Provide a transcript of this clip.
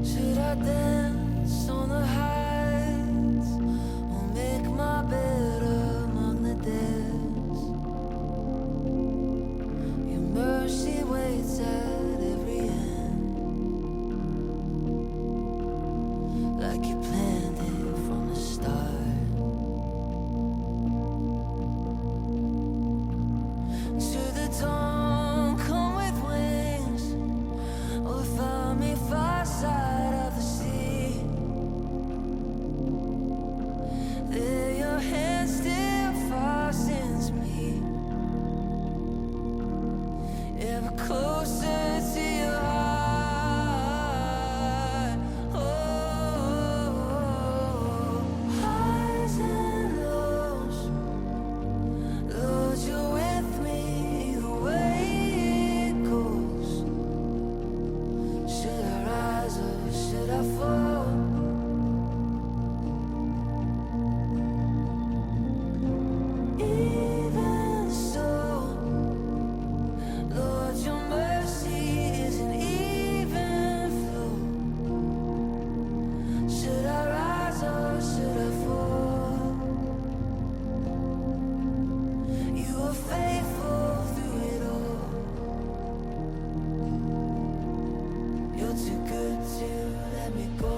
Should I dance on the heights or make my bed among the dead? Your mercy waits at every end, like you planned it from the start. To the dawn, come with wings, or find me far side of the sea. There your hand still fastens me, ever closer to your heart. Oh, highs and lows, Lord, you're with me the way it goes. Should I rise or should I fall? Even so, Lord, your mercy is an even flow. Should I rise or should I fall? You are faithful through it all. You're too good to let me go.